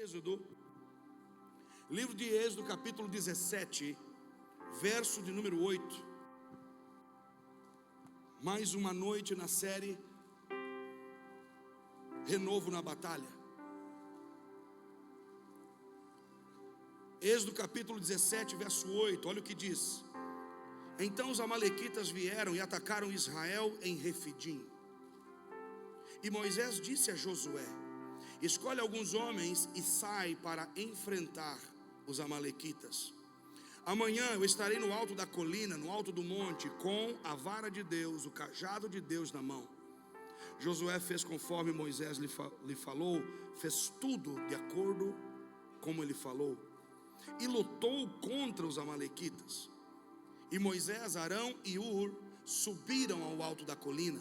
Êxodo, livro de Êxodo, capítulo 17, verso de número 8. Mais uma noite na série Renovo na Batalha. Êxodo capítulo 17, verso 8, olha o que diz: Então os amalequitas vieram e atacaram Israel em Refidim. E Moisés disse a Josué: Escolhe alguns homens e sai para enfrentar os amalequitas. Amanhã eu estarei no alto da colina, no alto do monte, com a vara de Deus, o cajado de Deus na mão. Josué fez conforme Moisés lhe falou, fez tudo de acordo como ele falou, e lutou contra os amalequitas. E Moisés, Arão e Hur subiram ao alto da colina.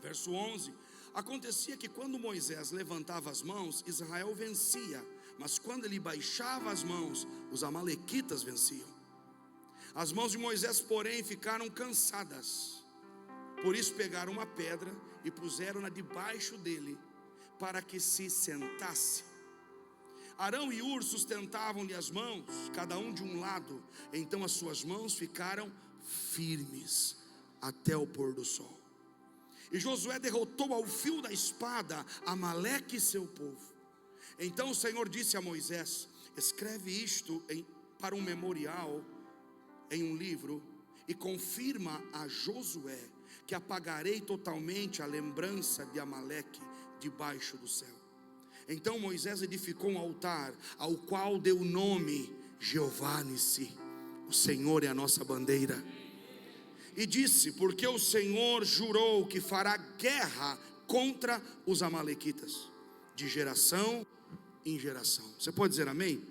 Verso 11: Acontecia que quando Moisés levantava as mãos, Israel vencia, mas quando ele baixava as mãos, os amalequitas venciam. As mãos de Moisés, porém, ficaram cansadas. Por isso pegaram uma pedra e puseram-na debaixo dele, para que se sentasse. Arão e Hur sustentavam-lhe as mãos, cada um de um lado. Então as suas mãos ficaram firmes até o pôr do sol. E Josué derrotou ao fio da espada Amaleque e seu povo. Então o Senhor disse a Moisés: Escreve isto para um memorial em um livro, e confirma a Josué que apagarei totalmente a lembrança de Amaleque debaixo do céu. Então Moisés edificou um altar, ao qual deu o nome Jeová Nissi, o Senhor é a nossa bandeira. E disse: Porque o Senhor jurou que fará guerra contra os amalequitas, de geração em geração. Você pode dizer amém?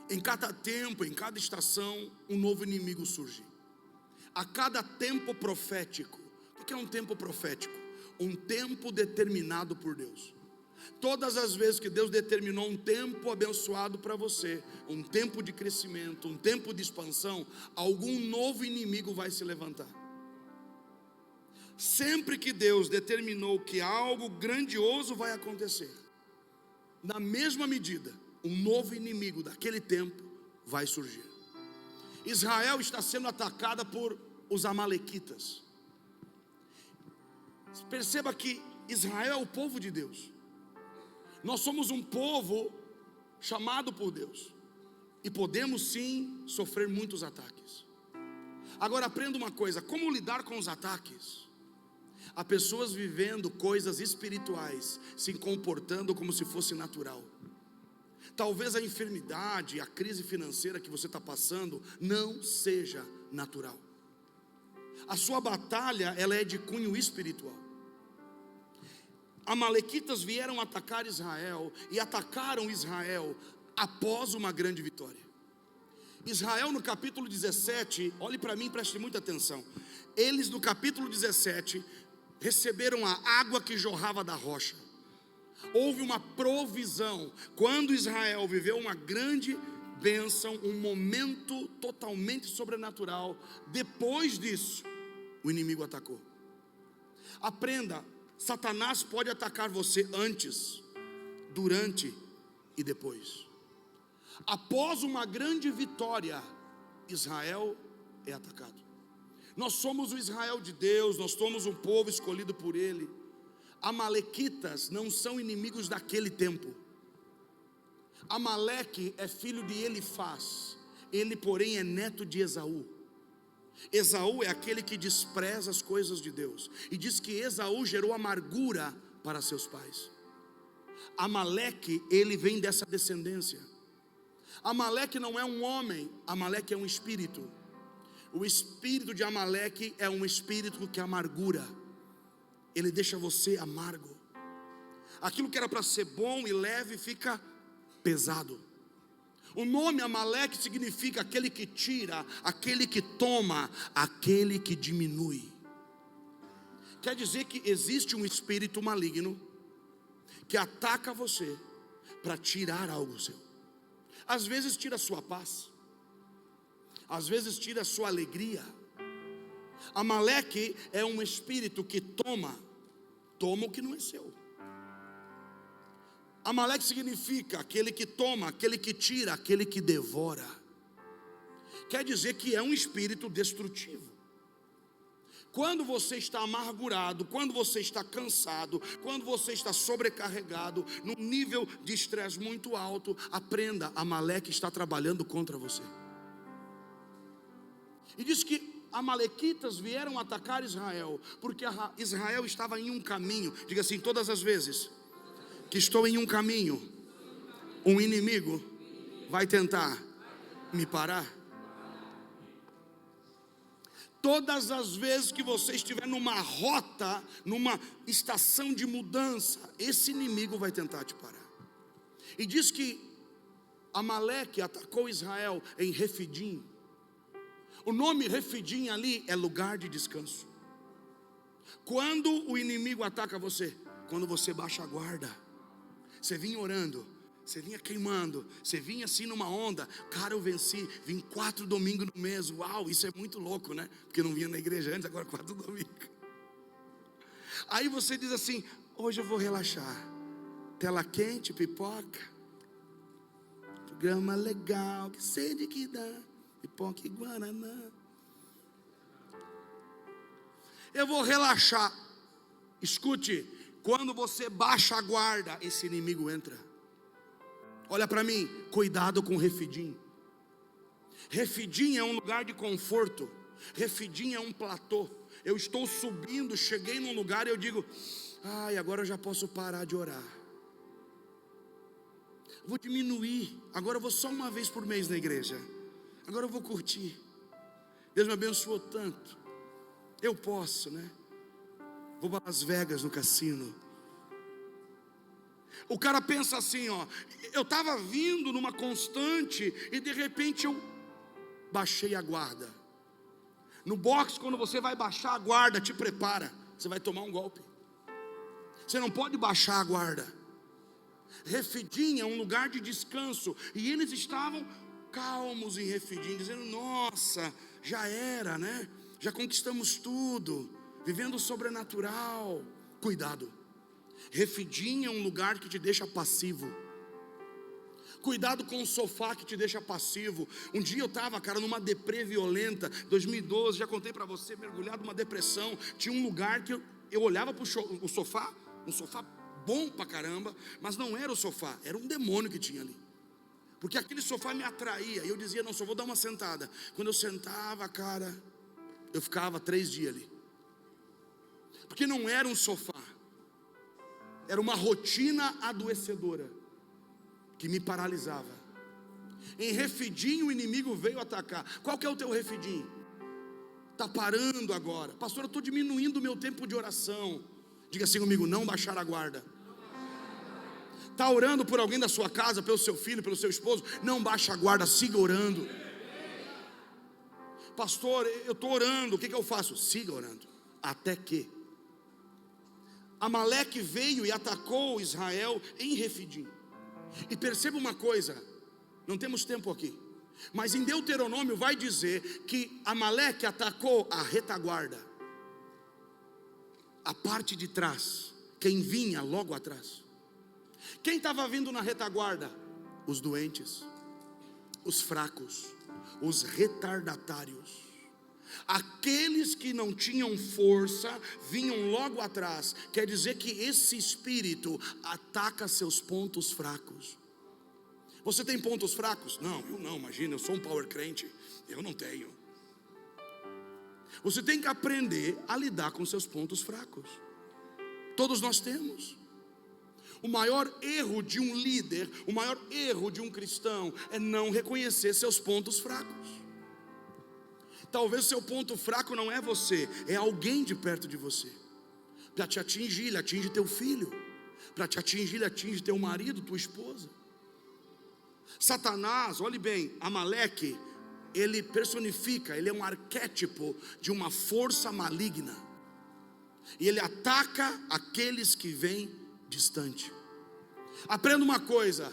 Em cada tempo, em cada estação, um novo inimigo surge. A cada tempo profético. O que é um tempo profético? Um tempo determinado por Deus. Todas as vezes que Deus determinou um tempo abençoado para você, um tempo de crescimento, um tempo de expansão, algum novo inimigo vai se levantar. Sempre que Deus determinou que algo grandioso vai acontecer, na mesma medida, um novo inimigo daquele tempo vai surgir. Israel está sendo atacada por os amalequitas. Perceba que Israel é o povo de Deus. Nós somos um povo chamado por Deus, e podemos sim sofrer muitos ataques. Agora aprenda uma coisa: como lidar com os ataques? Há pessoas vivendo coisas espirituais, se comportando como se fosse natural. Talvez a enfermidade, a crise financeira que você está passando não seja natural. A sua batalha, ela é de cunho espiritual. Amalequitas vieram atacar Israel e atacaram Israel após uma grande vitória. Israel no capítulo 17, olhe para mim e preste muita atenção. Eles no capítulo 17 receberam a água que jorrava da rocha. Houve uma provisão. Quando Israel viveu uma grande bênção, um momento totalmente sobrenatural, depois disso, o inimigo atacou. Aprenda: Satanás pode atacar você antes, durante e depois. Após uma grande vitória, Israel é atacado. Nós somos o Israel de Deus, nós somos um povo escolhido por Ele. Amalequitas não são inimigos daquele tempo. Amaleque é filho de Elifaz, ele porém é neto de Esaú. Esaú é aquele que despreza as coisas de Deus, e diz que Esaú gerou amargura para seus pais. Amaleque, ele vem dessa descendência. Amaleque não é um homem, Amaleque é um espírito. O espírito de Amaleque é um espírito que amargura. Ele deixa você amargo. Aquilo que era para ser bom e leve fica pesado. O nome Amaleque significa aquele que tira, aquele que toma, aquele que diminui. Quer dizer que existe um espírito maligno que ataca você para tirar algo seu. Às vezes tira a sua paz, às vezes tira a sua alegria. Amaleque é um espírito que toma toma o que não é seu. Amaleque significa aquele que toma, aquele que tira, aquele que devora. Quer dizer que é um espírito destrutivo. Quando você está amargurado, quando você está cansado, quando você está sobrecarregado, num nível de estresse muito alto, aprenda, Amaleque está trabalhando contra você. E diz que amalequitas vieram atacar Israel, porque Israel estava em um caminho. Diga assim, todas as vezes que estou em um caminho, um inimigo vai tentar me parar. Todas as vezes que você estiver numa rota, numa estação de mudança, esse inimigo vai tentar te parar. E diz que Amaleque atacou Israel em Refidim. O nome Refidim ali é lugar de descanso. Quando o inimigo ataca você? Quando você baixa a guarda. Você vinha orando, você vinha queimando, você vinha assim numa onda. Cara, eu venci, vim 4 domingos no mês. Uau, isso é muito louco, né? Porque eu não vinha na igreja antes, agora 4 domingos. Aí você diz assim, hoje eu vou relaxar. Tela quente, pipoca, programa legal, que sede que dá, pipoca e guaraná. Eu vou relaxar. Escute, quando você baixa a guarda, esse inimigo entra. Olha para mim, cuidado com Refidim. Refidim é um lugar de conforto. Refidim é um platô. Eu estou subindo, cheguei num lugar e eu digo, ai, agora eu já posso parar de orar. Vou diminuir, agora eu vou só uma vez por mês na igreja. Agora eu vou curtir. Deus me abençoou tanto. Eu posso, né? Vou para Las Vegas no cassino. O cara pensa assim, ó, eu estava vindo numa constante e de repente eu baixei a guarda. No boxe, quando você vai baixar a guarda, te prepara, você vai tomar um golpe. Você não pode baixar a guarda. Refidim é um lugar de descanso, e eles estavam calmos em Refidim, dizendo, nossa, já era, né? Já conquistamos tudo, vivendo o sobrenatural. Cuidado, Refidim é um lugar que te deixa passivo. Cuidado com o sofá que te deixa passivo. Um dia eu estava, cara, numa deprê violenta, 2012, já contei para você, mergulhado numa depressão. Tinha um lugar que eu olhava para o sofá, um sofá bom pra caramba, mas não era o sofá, era um demônio que tinha ali. Porque aquele sofá me atraía, e eu dizia, não, só vou dar uma sentada. Quando eu sentava, cara, eu ficava 3 dias ali. Porque não era um sofá, era uma rotina adoecedora que me paralisava. Em Refidim o inimigo veio atacar. Qual que é o teu Refidim? Está parando agora. Pastor, eu estou diminuindo o meu tempo de oração. Diga assim comigo, não baixar a guarda. Está orando por alguém da sua casa, pelo seu filho, pelo seu esposo? Não baixe a guarda, siga orando. Pastor, eu estou orando, o que eu faço? Siga orando, até que Amaleque veio e atacou Israel em Refidim. E perceba uma coisa, não temos tempo aqui, mas em Deuteronômio vai dizer que Amaleque atacou a retaguarda, a parte de trás, quem vinha logo atrás. Quem estava vindo na retaguarda? Os doentes, os fracos, os retardatários. Aqueles que não tinham força vinham logo atrás. Quer dizer que esse espírito ataca seus pontos fracos. Você tem pontos fracos? Não, eu não, imagina, eu sou um power crente. Eu não tenho. Você tem que aprender a lidar com seus pontos fracos. Todos nós temos. O maior erro de um líder, o maior erro de um cristão é não reconhecer seus pontos fracos. Talvez o seu ponto fraco não é você, é alguém de perto de você. Para te atingir, ele atinge teu filho. Para te atingir, ele atinge teu marido, tua esposa. Satanás, olhe bem, Amaleque, ele personifica, ele é um arquétipo de uma força maligna. E ele ataca aqueles que vêm distante. Aprenda uma coisa,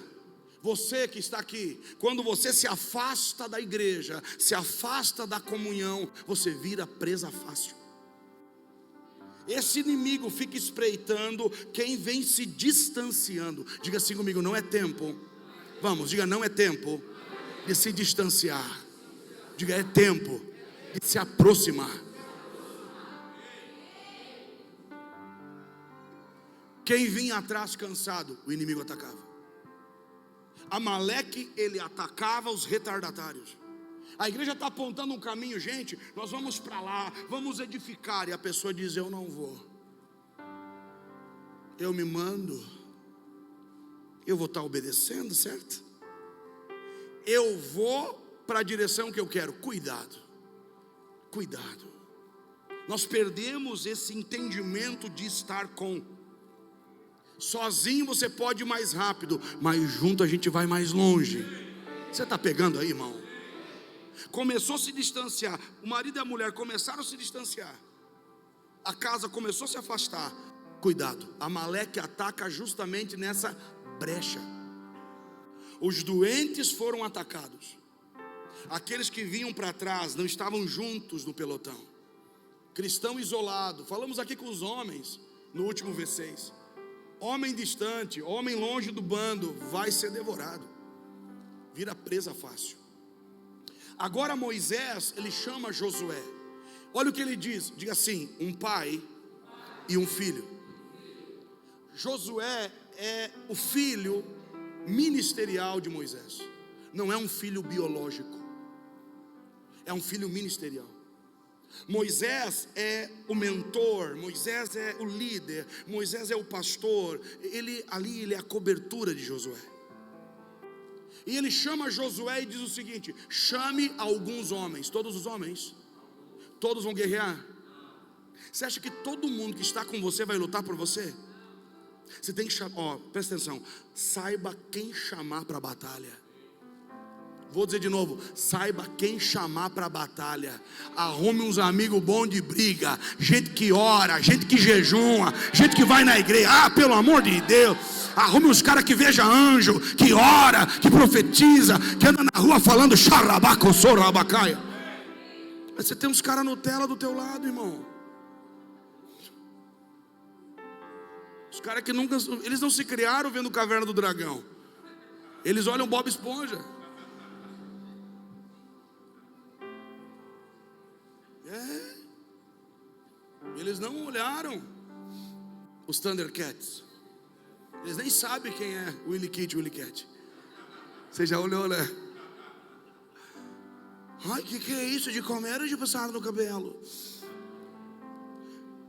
você que está aqui, quando você se afasta da igreja, se afasta da comunhão, você vira presa fácil. Esse inimigo fica espreitando quem vem se distanciando. Diga assim comigo: não é tempo. Vamos, diga: não é tempo de se distanciar. Diga: é tempo de se aproximar. Quem vinha atrás cansado, o inimigo atacava. Amaleque, ele atacava os retardatários. A igreja está apontando um caminho, gente, nós vamos para lá, vamos edificar. E a pessoa diz: eu não vou. Eu me mando. Eu vou estar obedecendo, certo? Eu vou para a direção que eu quero. Cuidado. Cuidado. Nós perdemos esse entendimento de estar com. Sozinho você pode ir mais rápido, mas junto a gente vai mais longe. Você está pegando aí, irmão? Começou a se distanciar. O marido e a mulher começaram a se distanciar. A casa começou a se afastar. Cuidado, Amaleque ataca justamente nessa brecha. Os doentes foram atacados. Aqueles que vinham para trás não estavam juntos no pelotão. Cristão isolado. Falamos aqui com os homens no último V6. Homem distante, homem longe do bando, vai ser devorado. Vira presa fácil. Agora Moisés, ele chama Josué. Olha o que ele diz. Diga assim: um pai e um filho. Josué é o filho ministerial de Moisés. Não é um filho biológico. É um filho ministerial. Moisés é o mentor, Moisés é o líder, Moisés é o pastor. Ele é a cobertura de Josué. E ele chama Josué e diz o seguinte: chame alguns homens. Todos os homens? Todos vão guerrear? Você acha que todo mundo que está com você vai lutar por você? Você tem que chamar, presta atenção, saiba quem chamar para a batalha. Vou dizer de novo: saiba quem chamar para a batalha. Arrume uns amigos bons de briga, gente que ora, gente que jejuma, gente que vai na igreja. Ah, pelo amor de Deus, arrume uns caras que veja anjo, que ora, que profetiza, que anda na rua falando xarabacossораbacaia. Mas você tem uns caras Nutella do teu lado, irmão. Os caras que nunca, eles não se criaram vendo Caverna do Dragão. Eles olham Bob Esponja. Eles não olharam os Thundercats. Eles nem sabem quem é o Willy Kid, Willy Cat. Você já olhou, né? Ai, que é isso de comer ou de passar no cabelo?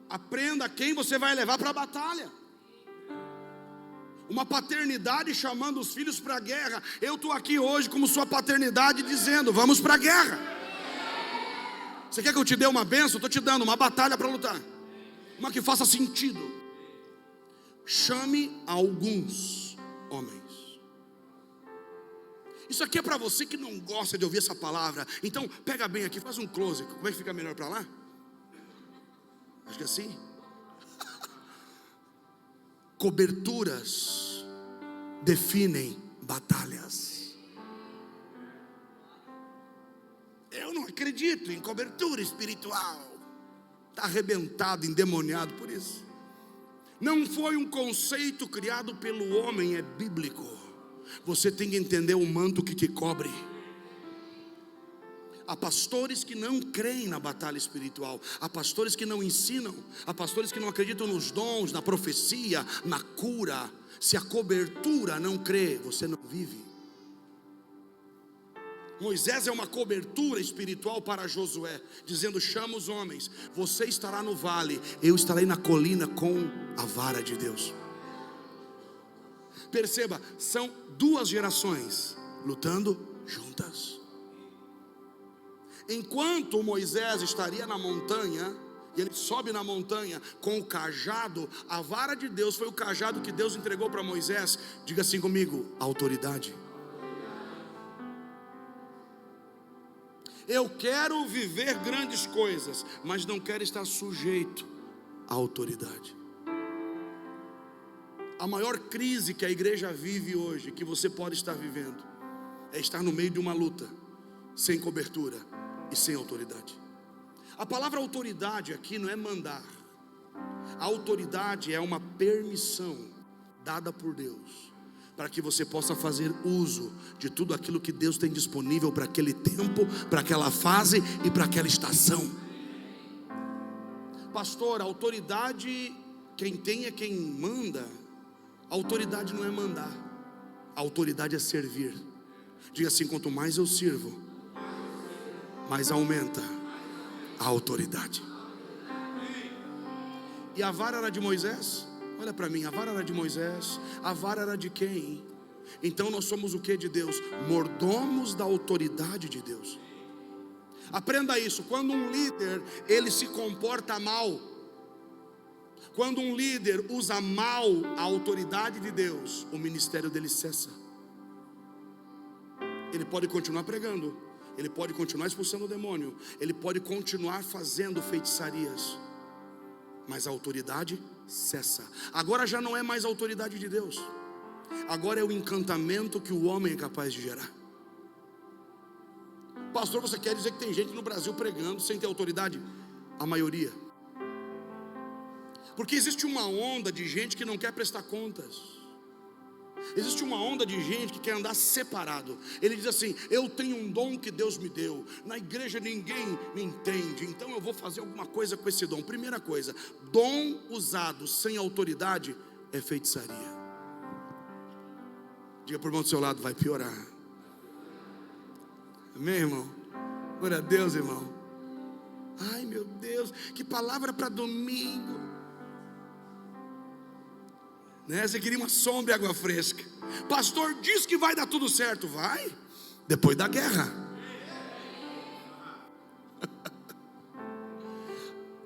Aprenda quem você vai levar para a batalha. Uma paternidade chamando os filhos para a guerra. Eu estou aqui hoje como sua paternidade dizendo: vamos para a guerra. Você quer que eu te dê uma bênção? Estou te dando uma batalha para lutar. Uma que faça sentido. Chame alguns homens. Isso aqui é para você que não gosta de ouvir essa palavra. Então pega bem aqui, faz um close. Como é que fica melhor para lá? Acho que é assim. Coberturas definem batalhas. Eu não acredito em cobertura espiritual. Está arrebentado, endemoniado por isso. Não foi um conceito criado pelo homem, é bíblico. Você tem que entender o manto que te cobre. Há pastores que não creem na batalha espiritual. Há pastores que não ensinam. Há pastores que não acreditam nos dons, na profecia, na cura. Se a cobertura não crê, você não vive. Moisés é uma cobertura espiritual para Josué, dizendo: chama os homens, você estará no vale, eu estarei na colina com a vara de Deus. Perceba, são duas gerações lutando juntas. Enquanto Moisés estaria na montanha, e ele sobe na montanha com o cajado, a vara de Deus foi o cajado que Deus entregou para Moisés. Diga assim comigo: autoridade. Eu quero viver grandes coisas, mas não quero estar sujeito à autoridade. A maior crise que a igreja vive hoje, que você pode estar vivendo, é estar no meio de uma luta, sem cobertura e sem autoridade. A palavra autoridade aqui não é mandar. A autoridade é uma permissão dada por Deus para que você possa fazer uso de tudo aquilo que Deus tem disponível para aquele tempo, para aquela fase e para aquela estação. Pastor, a autoridade, quem tem é quem manda. A autoridade não é mandar, a autoridade é servir. Diga assim: quanto mais eu sirvo, mais aumenta a autoridade. E a vara era de Moisés? Olha para mim, a vara era de Moisés. A vara era de quem? Então nós somos o que de Deus? Mordomos da autoridade de Deus. Aprenda isso. Quando um líder, ele se comporta mal, quando um líder usa mal a autoridade de Deus, o ministério dele cessa. Ele pode continuar pregando, ele pode continuar expulsando o demônio, ele pode continuar fazendo feitiçarias, mas a autoridade cessa. Agora já não é mais a autoridade de Deus, agora é o encantamento que o homem é capaz de gerar. Pastor, você quer dizer que tem gente no Brasil pregando sem ter autoridade? A maioria. Porque existe uma onda de gente que não quer prestar contas. Existe uma onda de gente que quer andar separado. Ele diz assim: eu tenho um dom que Deus me deu, na igreja ninguém me entende, então eu vou fazer alguma coisa com esse dom. Primeira coisa, dom usado sem autoridade é feitiçaria. Diga para o irmão do seu lado: vai piorar. Amém, irmão? Glória a Deus, irmão. Ai, meu Deus, que palavra para domingo, né? Você queria uma sombra e água fresca. Pastor, diz que vai dar tudo certo. Vai, depois da guerra.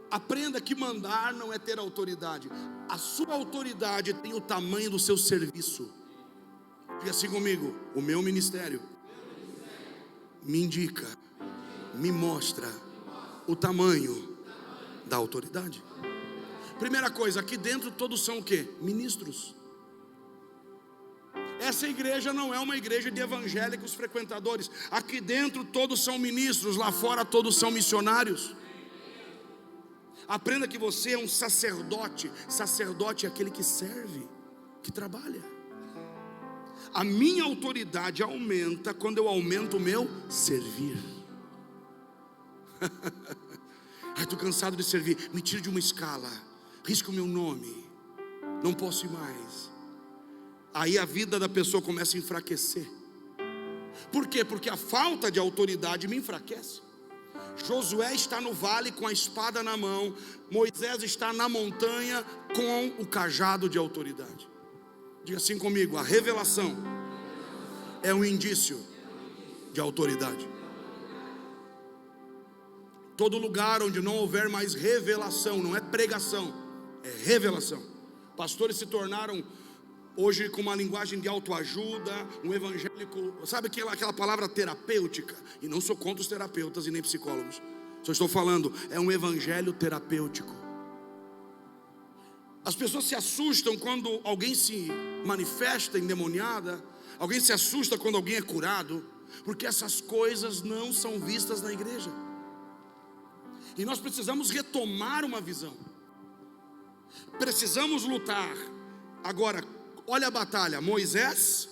Aprenda que mandar não é ter autoridade. A sua autoridade tem o tamanho do seu serviço. Diga assim comigo: o meu ministério me indica, me mostra o tamanho da autoridade. Primeira coisa, aqui dentro todos são o quê? Ministros. Essa igreja não é uma igreja de evangélicos frequentadores. Aqui dentro todos são ministros, lá fora todos são missionários. Aprenda que você é um sacerdote. Sacerdote é aquele que serve, que trabalha. A minha autoridade aumenta quando eu aumento o meu servir. Ai, estou cansado de servir. Me tire de uma escala, risca o meu nome, não posso ir mais. Aí a vida da pessoa começa a enfraquecer. Por quê? Porque a falta de autoridade me enfraquece. Josué está no vale com a espada na mão, Moisés está na montanha com o cajado de autoridade. Diga assim comigo: a revelação é um indício de autoridade. Todo lugar onde não houver mais revelação, não é pregação, é revelação. Pastores se tornaram hoje com uma linguagem de autoajuda, um evangélico, sabe aquela palavra terapêutica? E não sou contra os terapeutas e nem psicólogos, só estou falando, é um evangelho terapêutico. As pessoas se assustam quando alguém se manifesta endemoniada, alguém se assusta quando alguém é curado, porque essas coisas não são vistas na igreja. E nós precisamos retomar uma visão, precisamos lutar. Agora, olha a batalha: Moisés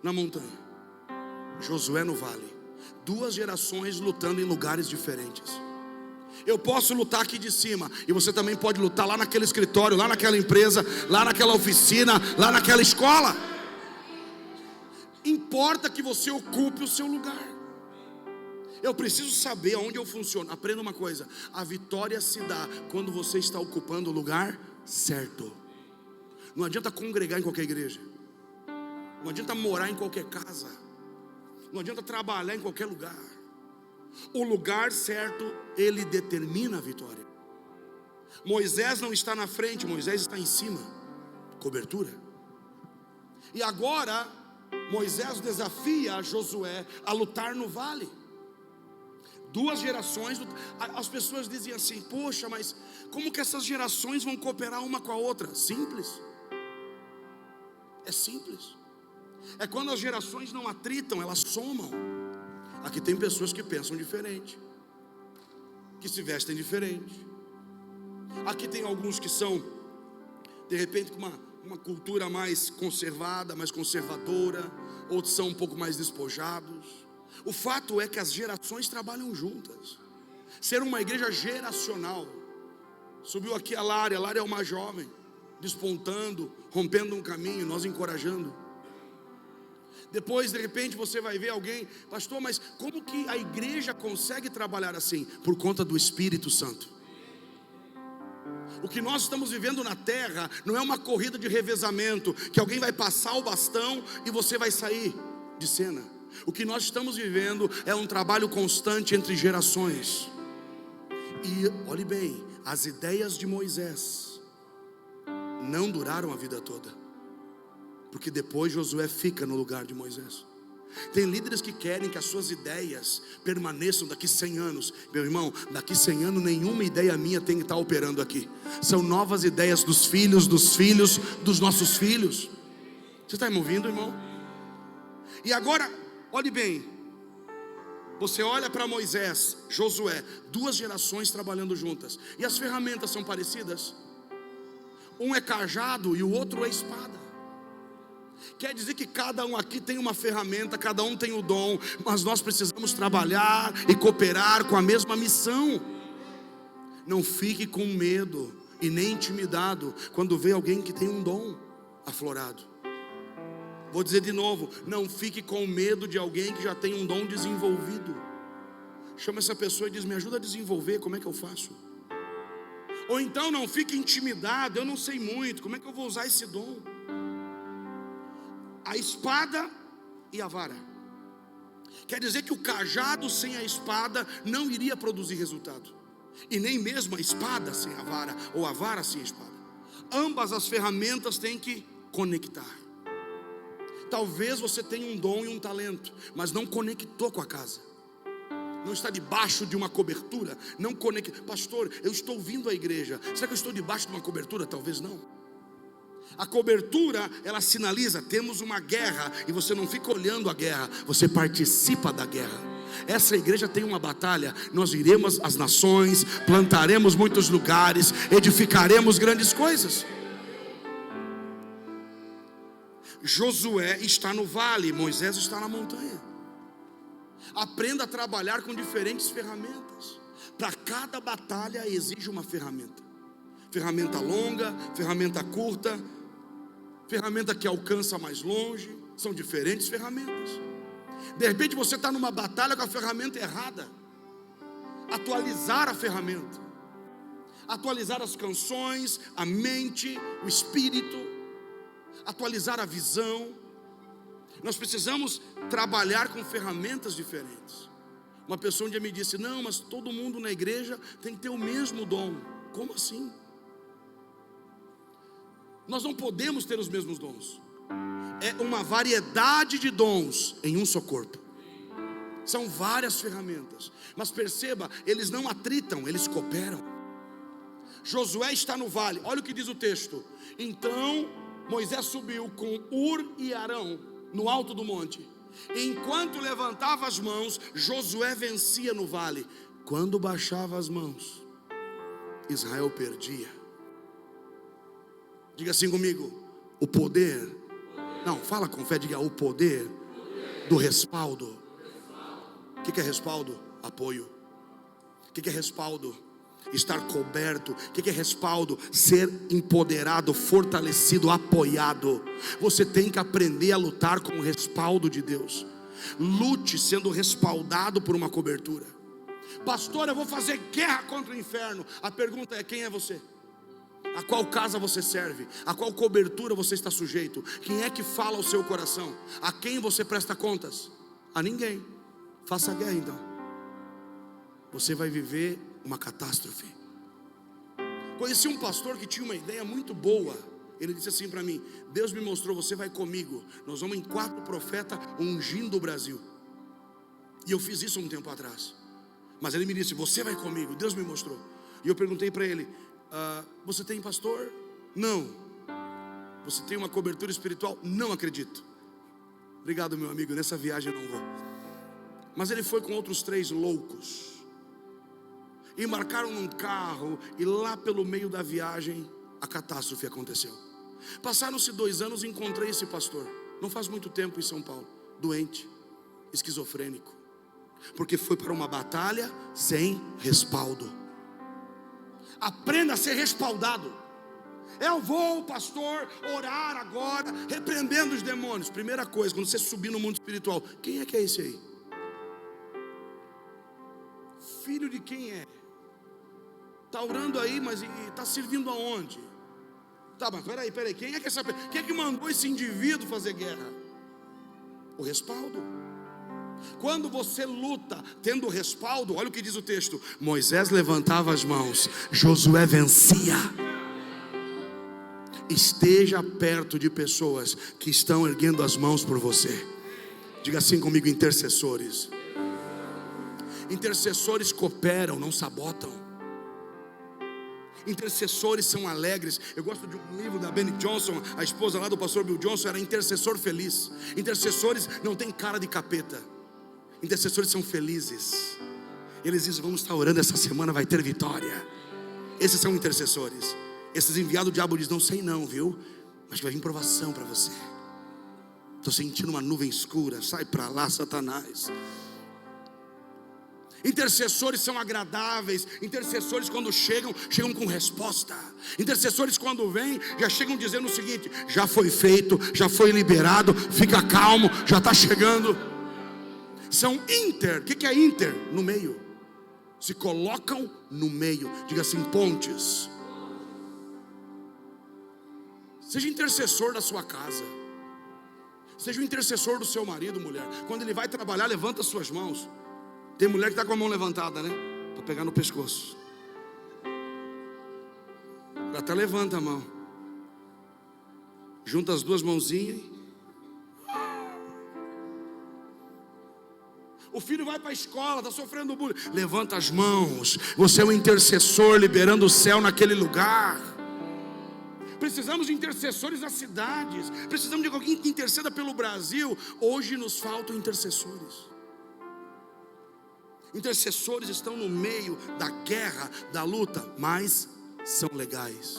na montanha, Josué no vale, duas gerações lutando em lugares diferentes. Eu posso lutar aqui de cima, e você também pode lutar lá naquele escritório, lá naquela empresa, lá naquela oficina, lá naquela escola. Importa que você ocupe o seu lugar. Eu preciso saber aonde eu funciono. Aprenda uma coisa: a vitória se dá quando você está ocupando o lugar certo. Não adianta congregar em qualquer igreja, não adianta morar em qualquer casa, não adianta trabalhar em qualquer lugar. O lugar certo, ele determina a vitória. Moisés não está na frente, Moisés está em cima, cobertura. E agora Moisés desafia Josué a lutar no vale. Duas gerações. As pessoas dizem assim: poxa, mas como que essas gerações vão cooperar uma com a outra? Simples. É simples. É quando as gerações não atritam, elas somam. Aqui tem pessoas que pensam diferente, que se vestem diferente, Aqui tem alguns que são, de repente, com uma cultura mais conservada, mais conservadora. Outros são um pouco mais despojados. O fato é que as gerações trabalham juntas. Ser uma igreja geracional. Subiu aqui a Lara é uma jovem, despontando, rompendo um caminho, nós encorajando. Depois, de repente, você vai ver alguém: pastor, mas como que a igreja consegue trabalhar assim? Por conta do Espírito Santo. O que nós estamos vivendo na terra não é uma corrida de revezamento, que alguém vai passar o bastão e você vai sair de cena. O que nós estamos vivendo é um trabalho constante entre gerações. E olhe bem, as ideias de Moisés não duraram a vida toda, porque depois Josué fica no lugar de Moisés. Tem líderes que querem que as suas ideias permaneçam daqui 100 anos. Meu irmão, daqui 100 anos nenhuma ideia minha tem que estar operando aqui. São novas ideias dos filhos dos nossos filhos. Você está me ouvindo, irmão? E agora, olhe bem. Você olha para Moisés, Josué, 2 gerações trabalhando juntas. E as ferramentas são parecidas. Um é cajado e o outro é espada. Quer dizer que cada um aqui tem uma ferramenta, cada um tem o dom, mas nós precisamos trabalhar e cooperar com a mesma missão. Não fique com medo e nem intimidado quando vê alguém que tem um dom aflorado. Vou dizer de novo: não fique com medo de alguém que já tem um dom desenvolvido. Chama essa pessoa e diz: me ajuda a desenvolver, como é que eu faço? Ou então não fique intimidado: eu não sei muito, como é que eu vou usar esse dom? A espada e a vara. Quer dizer que o cajado sem a espada não iria produzir resultado, e nem mesmo a espada sem a vara, ou a vara sem a espada. Ambas as ferramentas têm que conectar. Talvez você tenha um dom e um talento, mas não conectou com a casa. Não está debaixo de uma cobertura. Não conecta. Pastor, eu estou vindo à igreja. Será que eu estou debaixo de uma cobertura? Talvez não. A cobertura, ela sinaliza: temos uma guerra, e você não fica olhando a guerra, você participa da guerra. Essa igreja tem uma batalha. Nós iremos às nações, plantaremos muitos lugares, edificaremos grandes coisas. Josué está no vale, Moisés está na montanha. Aprenda a trabalhar com diferentes ferramentas. Para cada batalha exige uma ferramenta. Ferramenta longa, ferramenta curta, ferramenta que alcança mais longe. São diferentes ferramentas. De repente você está numa batalha com a ferramenta errada. Atualizar a ferramenta, atualizar as canções, a mente, o espírito, atualizar a visão. Nós precisamos trabalhar com ferramentas diferentes. Uma pessoa um dia me disse: não, mas todo mundo na igreja tem que ter o mesmo dom. Como assim? Nós não podemos ter os mesmos dons. É uma variedade de dons em um só corpo. São várias ferramentas. Mas perceba, eles não atritam, eles cooperam. Josué está no vale. Olha o que diz o texto. Então Moisés subiu com Ur e Arão no alto do monte. Enquanto levantava as mãos, Josué vencia no vale. Quando baixava as mãos, Israel perdia. Diga assim comigo: o poder. Não, fala com fé, diga: o poder do respaldo. O que é respaldo? Apoio. O que é respaldo? Estar coberto. O que é respaldo? Ser empoderado, fortalecido, apoiado. Você tem que aprender a lutar com o respaldo de Deus. Lute sendo respaldado por uma cobertura. Pastor, eu vou fazer guerra contra o inferno. A pergunta é: quem é você? A qual casa você serve? A qual cobertura você está sujeito? Quem é que fala ao seu coração? A quem você presta contas? A ninguém. Faça guerra então. Você vai viver uma catástrofe. Conheci um pastor que tinha uma ideia muito boa. Ele disse assim para mim: Deus me mostrou, você vai comigo. Nós vamos em 4 profetas ungindo o Brasil. E eu fiz isso um tempo atrás. Mas ele me disse: você vai comigo, Deus me mostrou. E eu perguntei para ele: você tem pastor? Não. Você tem uma cobertura espiritual? Não acredito. Obrigado, meu amigo, nessa viagem eu não vou. Mas ele foi com outros 3 loucos. embarcaram num carro e lá pelo meio da viagem a catástrofe aconteceu. Passaram-se 2 anos e encontrei esse pastor, não faz muito tempo, em São Paulo, doente, esquizofrênico, porque foi para uma batalha sem respaldo. Aprenda a ser respaldado. Eu vou, pastor, orar agora, repreendendo os demônios. Primeira coisa, quando você subir no mundo espiritual, quem é que é esse aí? Filho de quem é? Está orando aí, mas está servindo aonde? Tá, mas peraí, quem é que mandou esse indivíduo fazer guerra? O respaldo. Quando você luta tendo respaldo, olha o que diz o texto: Moisés levantava as mãos, Josué vencia. Esteja perto de pessoas que estão erguendo as mãos por você. Diga assim comigo: intercessores. Intercessores cooperam, não sabotam. Intercessores são alegres. Eu gosto de um livro da Benny Johnson, a esposa lá do pastor Bill Johnson era intercessor feliz. Intercessores não tem cara de capeta. Intercessores são felizes. Eles dizem: vamos estar orando essa semana, vai ter vitória. Esses são intercessores. Esses enviados, o diabo diz: não sei não, viu? Mas vai vir provação para você. Estou sentindo uma nuvem escura. Sai para lá, Satanás. Intercessores são agradáveis. Intercessores quando chegam com resposta. Intercessores quando vêm, já chegam dizendo o seguinte: já foi feito, já foi liberado, fica calmo, já está chegando. São inter, o que é inter? No meio. Se colocam no meio. Diga assim: pontes. Seja intercessor da sua casa. Seja o intercessor do seu marido, mulher. Quando ele vai trabalhar, levanta as suas mãos. Tem mulher que está com a mão levantada, né? Para pegar no pescoço. Ela até levanta a mão. Junta as duas mãozinhas. O filho vai para a escola, está sofrendo bullying. Levanta as mãos. Você é um intercessor liberando o céu naquele lugar. Precisamos de intercessores nas cidades. Precisamos de alguém que interceda pelo Brasil. Hoje nos faltam intercessores. Intercessores estão no meio da guerra, da luta, mas são legais.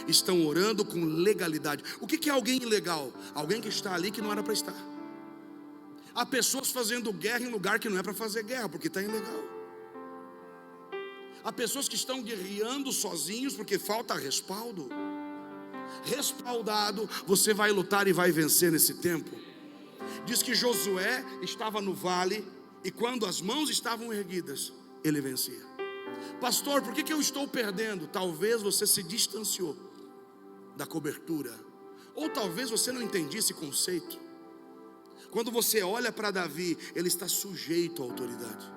Estão orando com legalidade. O que é alguém ilegal? Alguém que está ali que não era para estar. Há pessoas fazendo guerra em lugar que não é para fazer guerra, porque está ilegal. Há pessoas que estão guerreando sozinhos porque falta respaldo. Respaldado, você vai lutar e vai vencer nesse tempo. Diz que Josué estava no vale e quando as mãos estavam erguidas, ele vencia. Pastor, por que eu estou perdendo? Talvez você se distanciou da cobertura, ou talvez você não entendisse esse conceito. Quando você olha para Davi, ele está sujeito à autoridade.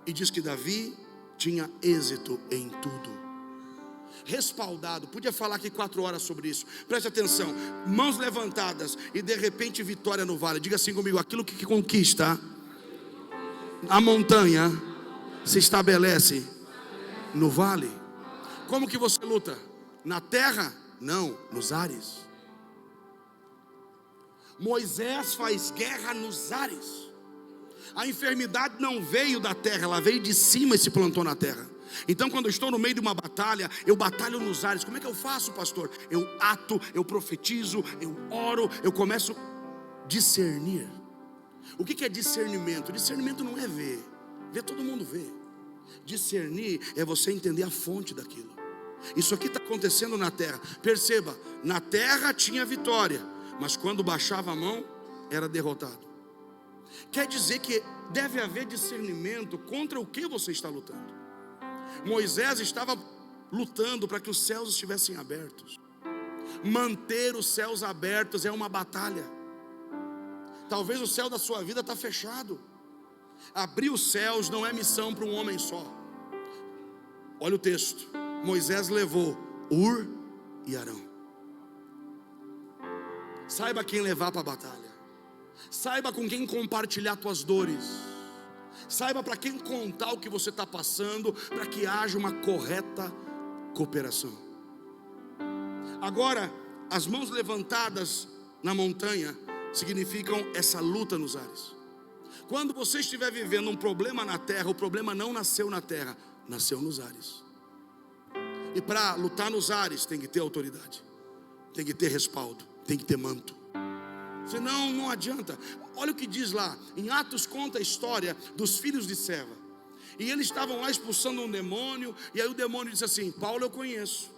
E diz que Davi tinha êxito em tudo. Respaldado, podia falar aqui 4 horas sobre isso. Preste atenção, mãos levantadas e de repente vitória no vale. Diga assim comigo: aquilo que conquista a montanha se estabelece no vale. Como que você luta? Na terra? Não, nos ares. Moisés faz guerra nos ares. A enfermidade não veio da terra, ela veio de cima e se plantou na terra. Então quando eu estou no meio de uma batalha, eu batalho nos ares. Como é que eu faço, pastor? Eu ato, eu profetizo, eu oro, eu começo a discernir. O que é discernimento? Discernimento não é ver. Ver todo mundo vê. Discernir é você entender a fonte daquilo. Isso aqui está acontecendo na terra. Perceba, na terra tinha vitória, mas quando baixava a mão, era derrotado. Quer dizer que deve haver discernimento contra o que você está lutando. Moisés estava lutando para que os céus estivessem abertos. Manter os céus abertos é uma batalha. Talvez o céu da sua vida está fechado. Abrir os céus não é missão para um homem só. Olha o texto. Moisés levou Ur e Arão. Saiba quem levar para a batalha. Saiba com quem compartilhar tuas dores. Saiba para quem contar o que você está passando, para que haja uma correta cooperação. Agora, as mãos levantadas na montanha significam essa luta nos ares. Quando você estiver vivendo um problema na terra, o problema não nasceu na terra, nasceu nos ares. E para lutar nos ares tem que ter autoridade, tem que ter respaldo, tem que ter manto. Senão não adianta. Olha o que diz lá, em Atos conta a história dos filhos de Seva. E eles estavam lá expulsando um demônio. E aí o demônio disse assim: Paulo eu conheço,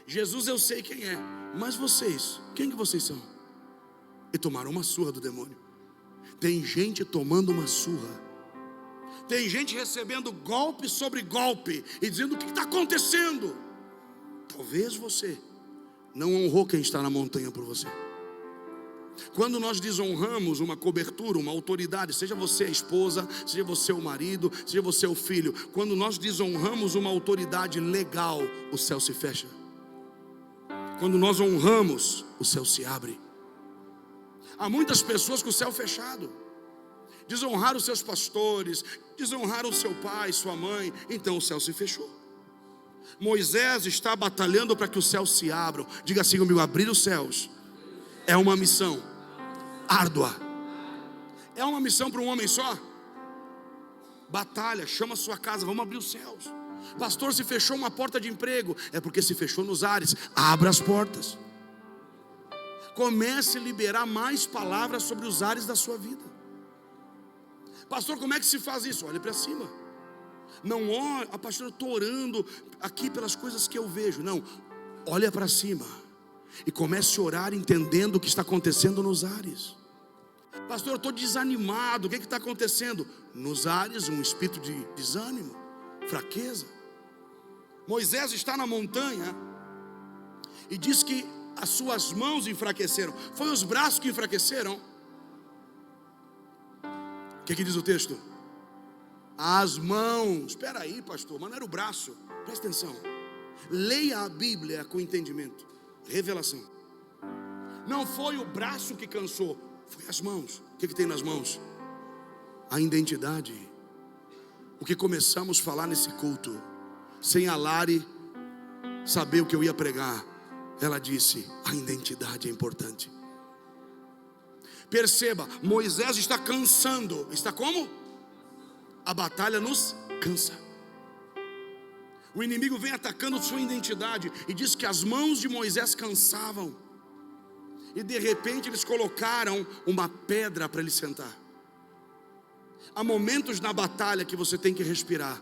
Jesus eu sei quem é, mas vocês, quem que vocês são? E tomaram uma surra do demônio. Tem gente tomando uma surra. Tem gente recebendo golpe sobre golpe e dizendo: o que está acontecendo? Talvez você não honrou quem está na montanha por você. Quando nós desonramos uma cobertura, uma autoridade, seja você a esposa, seja você o marido, seja você o filho, quando nós desonramos uma autoridade legal, o céu se fecha. Quando nós honramos, o céu se abre. Há muitas pessoas com o céu fechado. Desonraram os seus pastores, desonraram o seu pai, sua mãe, então o céu se fechou. Moisés está batalhando para que os céus se abram. Diga assim comigo: abrir os céus é uma missão árdua. É uma missão para um homem só? Batalha, chama a sua casa, vamos abrir os céus. Pastor, se fechou uma porta de emprego, é porque se fechou nos ares. Abra as portas. Comece a liberar mais palavras sobre os ares da sua vida. Pastor, como é que se faz isso? Olhe para cima. Não olhe, pastor, eu estou orando aqui pelas coisas que eu vejo. Não, olha para cima e comece a orar entendendo o que está acontecendo nos ares. Pastor, eu estou desanimado, o que está acontecendo? Nos ares, um espírito de desânimo, fraqueza. Moisés está na montanha e diz que as suas mãos enfraqueceram. Foi os braços que enfraqueceram? O que diz o texto? As mãos. Espera aí, pastor, mas não era o braço. Presta atenção. Leia a Bíblia com entendimento. Revelação. Não foi o braço que cansou, foi as mãos. O que tem nas mãos? A identidade. O que começamos a falar nesse culto, sem a Lari saber o que eu ia pregar, ela disse: a identidade é importante. Perceba, Moisés está cansando. Está como? A batalha nos cansa. O inimigo vem atacando sua identidade. E diz que as mãos de Moisés cansavam. E de repente eles colocaram uma pedra para ele sentar. Há momentos na batalha que você tem que respirar,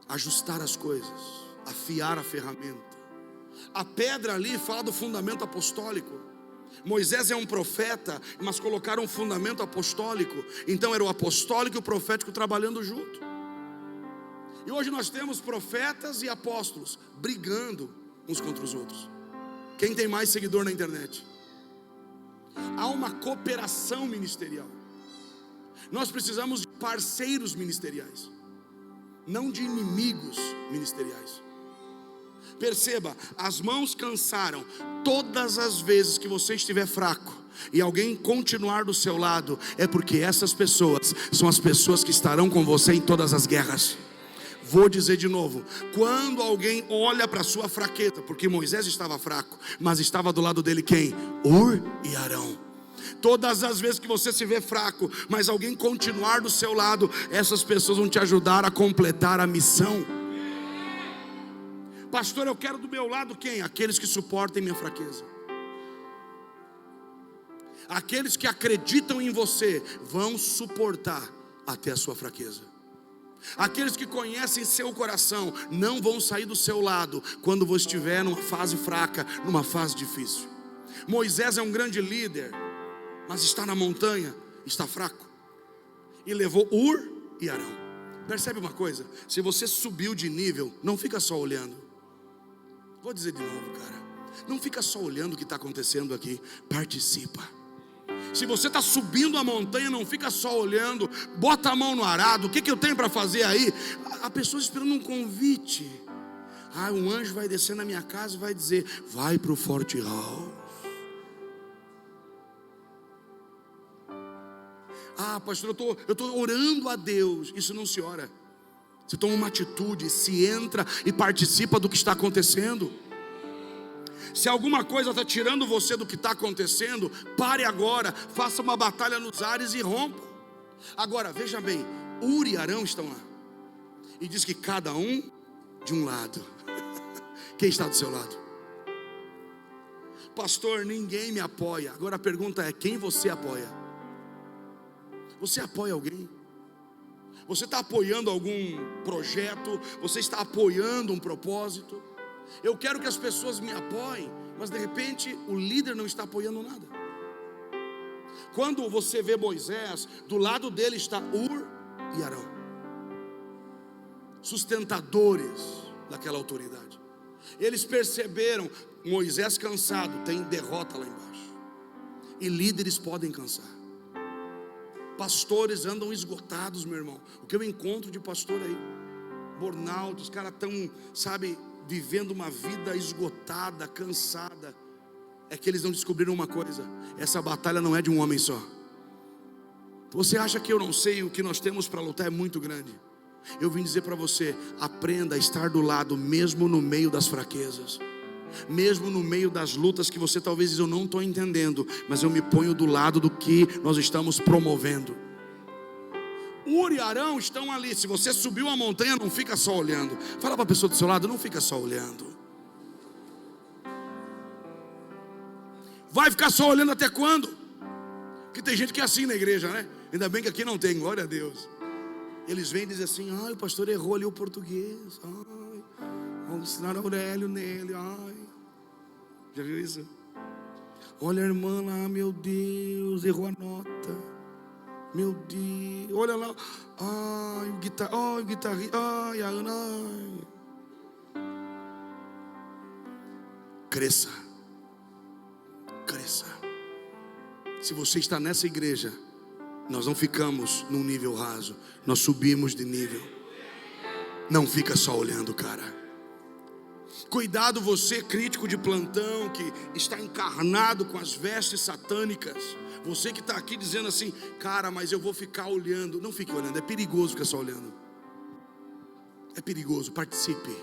ajustar as coisas, afiar a ferramenta. A pedra ali fala do fundamento apostólico. Moisés é um profeta, mas colocaram um fundamento apostólico. Então era o apostólico e o profético trabalhando junto. E hoje nós temos profetas e apóstolos brigando uns contra os outros. Quem tem mais seguidor na internet? Há uma cooperação ministerial. Nós precisamos de parceiros ministeriais, não de inimigos ministeriais. Perceba, as mãos cansaram. Todas as vezes que você estiver fraco e alguém continuar do seu lado, é porque essas pessoas são as pessoas que estarão com você em todas as guerras. Vou dizer de novo: quando alguém olha para a sua fraqueza, porque Moisés estava fraco, mas estava do lado dele quem? Ur e Arão. Todas as vezes que você se vê fraco, mas alguém continuar do seu lado, essas pessoas vão te ajudar a completar a missão. Pastor, eu quero do meu lado quem? Aqueles que suportem minha fraqueza. Aqueles que acreditam em você vão suportar até a sua fraqueza. Aqueles que conhecem seu coração não vão sair do seu lado quando você estiver numa fase fraca, numa fase difícil. Moisés é um grande líder, mas está na montanha, está fraco. E levou Ur e Arão. Percebe uma coisa? Se você subiu de nível, não fica só olhando. Vou dizer de novo, cara. Não fica só olhando o que está acontecendo aqui. Participa. Se você está subindo a montanha, não fica só olhando. Bota a mão no arado. O que eu tenho para fazer aí? A pessoa esperando um convite. Um anjo vai descer na minha casa e vai dizer: vai para o Forte House. Pastor, eu estou orando a Deus. Isso não se ora. Você toma uma atitude, se entra e participa do que está acontecendo. Se alguma coisa está tirando você do que está acontecendo, pare agora, faça uma batalha nos ares e rompa. Agora, veja bem, Ur e Arão estão lá. e diz que cada um de um lado. Quem está do seu lado? Pastor, ninguém me apoia. Agora a pergunta é: quem você apoia? Você apoia alguém? Você está apoiando algum projeto? Você está apoiando um propósito? Eu quero que as pessoas me apoiem, mas de repente o líder não está apoiando nada. Quando você vê Moisés, do lado dele está Ur e Arão, sustentadores daquela autoridade. Eles perceberam: Moisés cansado, tem derrota lá embaixo. E líderes podem cansar. Pastores andam esgotados, meu irmão. O que eu encontro de pastor aí, burnout, os caras estão, sabe, vivendo uma vida esgotada, cansada. É que eles não descobriram uma coisa: essa batalha não é de um homem só. Você acha que eu não sei? O que nós temos para lutar é muito grande. Eu vim dizer para você: aprenda a estar do lado, mesmo no meio das fraquezas, mesmo no meio das lutas que você talvez diz: eu não estou entendendo, mas eu me ponho do lado do que nós estamos promovendo. Ur e Arão estão ali. Se você subiu a montanha, não fica só olhando. Fala para a pessoa do seu lado: não fica só olhando. Vai ficar só olhando até quando? Porque tem gente que é assim na igreja, né? Ainda bem que aqui não tem, glória a Deus. Eles vêm e dizem assim: ai, o pastor errou ali o português. Ai, vamos ensinar Aurélio nele. Ai, já viu isso? Olha a irmã lá, meu Deus, errou a nota. Meu Deus, olha lá. Ai, o guitarrista. Ai, a Ana. Ai. Cresça. Cresça. Se você está nessa igreja, nós não ficamos num nível raso, nós subimos de nível. Não fica só olhando, cara. Cuidado você, crítico de plantão, que está encarnado com as vestes satânicas. Você que está aqui dizendo assim: cara, mas eu vou ficar olhando. Não fique olhando, é perigoso ficar só olhando. É perigoso, participe.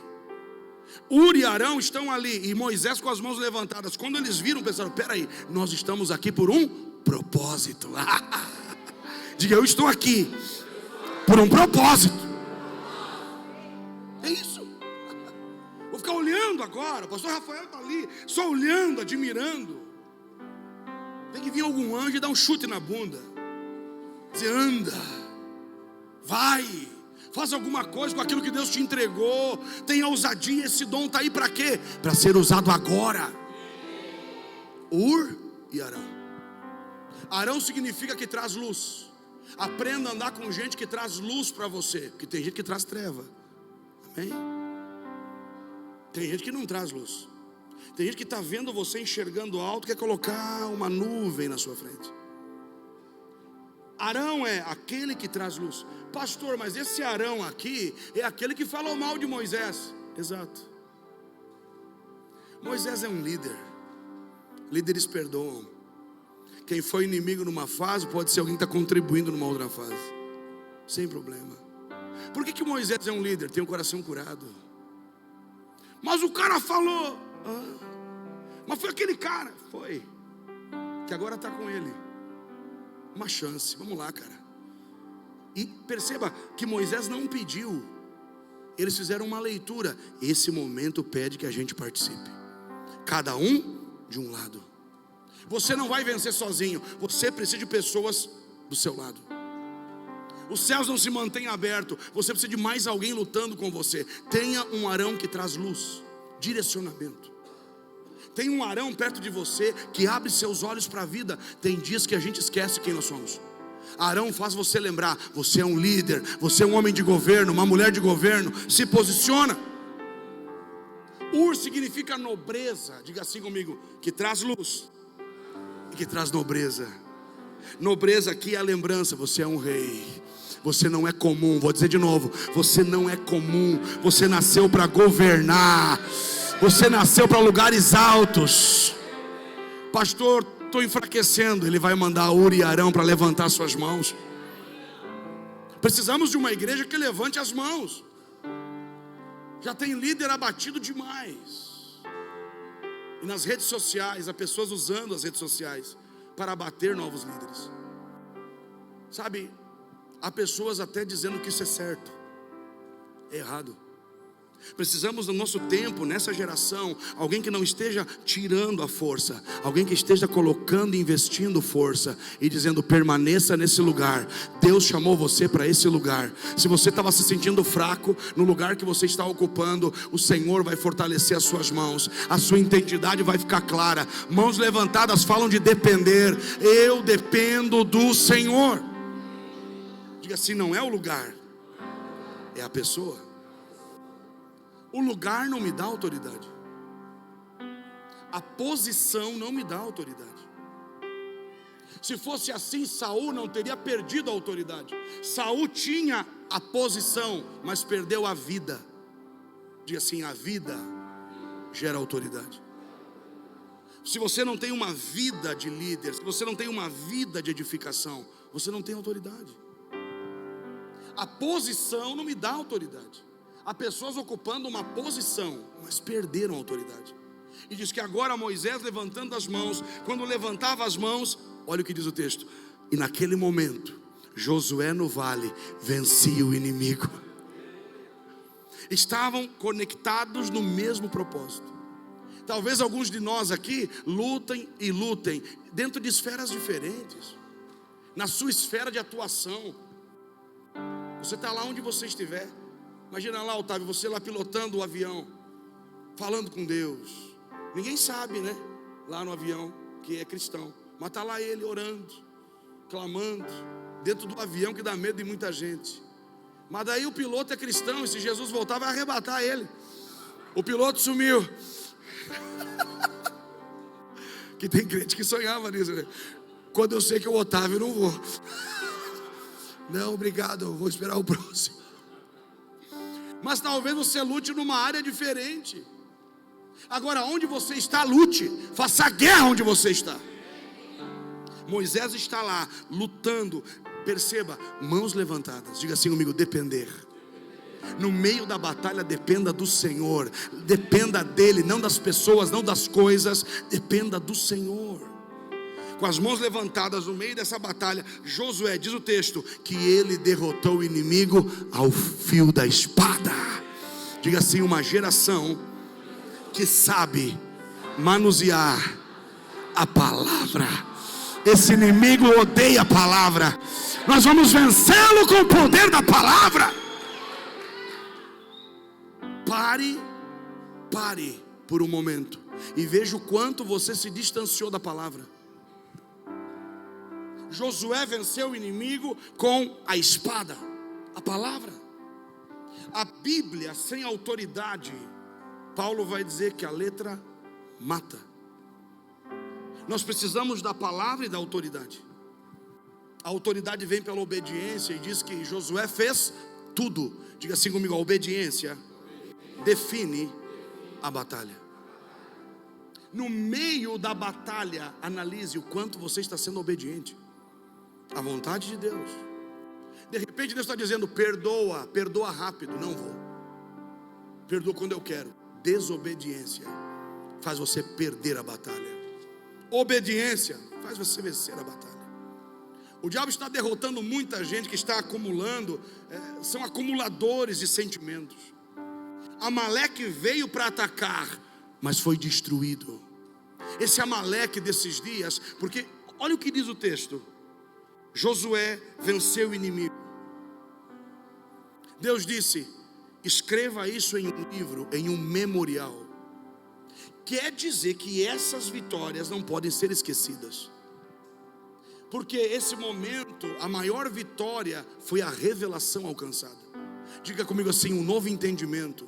Ur e Arão estão ali, e Moisés com as mãos levantadas. Quando eles viram, pensaram: peraí, nós estamos aqui por um propósito. Diga: eu estou aqui por um propósito. É isso. Vou ficar olhando agora. O pastor Rafael está ali, só olhando, admirando. Tem que vir algum anjo e dar um chute na bunda. Você anda, vai, faz alguma coisa com aquilo que Deus te entregou. Tenha ousadia. Esse dom está aí para quê? Para ser usado agora. Ur e Arão. Arão significa que traz luz. Aprenda a andar com gente que traz luz para você, porque tem gente que traz treva. Amém? Tem gente que não traz luz. Tem gente que está vendo você enxergando alto, quer colocar uma nuvem na sua frente. Arão é aquele que traz luz. Pastor, mas esse Arão aqui é aquele que falou mal de Moisés. Exato. Moisés é um líder. Líderes perdoam. Quem foi inimigo numa fase pode ser alguém que está contribuindo numa outra fase, sem problema. Por que Moisés é um líder? Tem um coração curado. Mas o cara falou. Mas foi aquele cara. Foi. Que agora está com ele. Uma chance. Vamos lá, cara. E perceba que Moisés não pediu. Eles fizeram uma leitura. Esse momento pede que a gente participe. Cada um de um lado. Você não vai vencer sozinho. Você precisa de pessoas do seu lado. Os céus não se mantêm abertos. Você precisa de mais alguém lutando com você. Tenha um Arão que traz luz, direcionamento. Tem um Arão perto de você que abre seus olhos para a vida. Tem dias que a gente esquece quem nós somos. Arão faz você lembrar: você é um líder, você é um homem de governo, uma mulher de governo. Se posiciona. Ur significa nobreza. Diga assim comigo: que traz luz e que traz nobreza. Nobreza aqui é a lembrança: você é um rei. Você não é comum. Vou dizer de novo: você não é comum. Você nasceu para governar. Você nasceu para lugares altos. Pastor, estou enfraquecendo. Ele vai mandar Ur e Arão para levantar suas mãos. Precisamos de uma igreja que levante as mãos. Já tem líder abatido demais. E nas redes sociais, há pessoas usando as redes sociais para abater novos líderes. Sabe, há pessoas até dizendo que isso é certo. É errado. Precisamos no nosso tempo, nessa geração, alguém que não esteja tirando a força, alguém que esteja colocando e investindo força e dizendo: permaneça nesse lugar. Deus chamou você para esse lugar. Se você estava se sentindo fraco no lugar que você está ocupando, o Senhor vai fortalecer as suas mãos, a sua identidade vai ficar clara. Mãos levantadas falam de depender. Eu dependo do Senhor. Diga assim: não é o lugar, é a pessoa. O lugar não me dá autoridade, a posição não me dá autoridade. Se fosse assim, Saul não teria perdido a autoridade. Saul tinha a posição, mas perdeu a vida. Diga assim: a vida gera autoridade. Se você não tem uma vida de líder, se você não tem uma vida de edificação, você não tem autoridade. A posição não me dá autoridade. Há pessoas ocupando uma posição, mas perderam a autoridade. E diz que agora Moisés levantando as mãos, quando levantava as mãos, olha o que diz o texto: e naquele momento, Josué no vale vencia o inimigo. Estavam conectados no mesmo propósito. Talvez alguns de nós aqui lutem e lutem dentro de esferas diferentes, na sua esfera de atuação. Você está lá onde você estiver. Imagina lá, Otávio, você lá pilotando o avião, falando com Deus. Ninguém sabe, né? Lá no avião, que é cristão. Mas está lá ele orando, clamando, dentro do avião que dá medo de muita gente. Mas daí o piloto é cristão, e se Jesus voltar vai arrebatar ele. O piloto sumiu. Que tem crente que sonhava nisso, né? Quando eu sei que é o Otávio, eu não vou. Não, obrigado, eu vou esperar o próximo. Mas talvez você lute numa área diferente. Agora, onde você está, lute. Faça guerra onde você está. Moisés está lá, lutando. Perceba, mãos levantadas. Diga assim comigo: depender. No meio da batalha, dependa do Senhor. Dependa dele, não das pessoas, não das coisas. Dependa do Senhor. Com as mãos levantadas no meio dessa batalha, Josué, diz o texto, que ele derrotou o inimigo ao fio da espada. Diga assim: uma geração que sabe manusear a palavra. Esse inimigo odeia a palavra. Nós vamos vencê-lo com o poder da palavra. Pare por um momento e veja o quanto você se distanciou da palavra. Josué venceu o inimigo com a espada, a palavra. A Bíblia sem autoridade, Paulo vai dizer que a letra mata. Nós precisamos da palavra e da autoridade. A autoridade vem pela obediência, e diz que Josué fez tudo. Diga assim comigo: a obediência define a batalha. No meio da batalha, analise o quanto você está sendo obediente à vontade de Deus. De repente Deus está dizendo: perdoa, perdoa rápido. Não vou. Perdoa quando eu quero. Desobediência faz você perder a batalha. Obediência faz você vencer a batalha. O diabo está derrotando muita gente que está acumulando, são acumuladores de sentimentos. Amaleque veio para atacar, mas foi destruído. Esse Amaleque desses dias, porque olha o que diz o texto: Josué venceu o inimigo. Deus disse: escreva isso em um livro, em um memorial. Quer dizer que essas vitórias não podem ser esquecidas. Porque esse momento, a maior vitória foi a revelação alcançada. Diga comigo assim: um novo entendimento.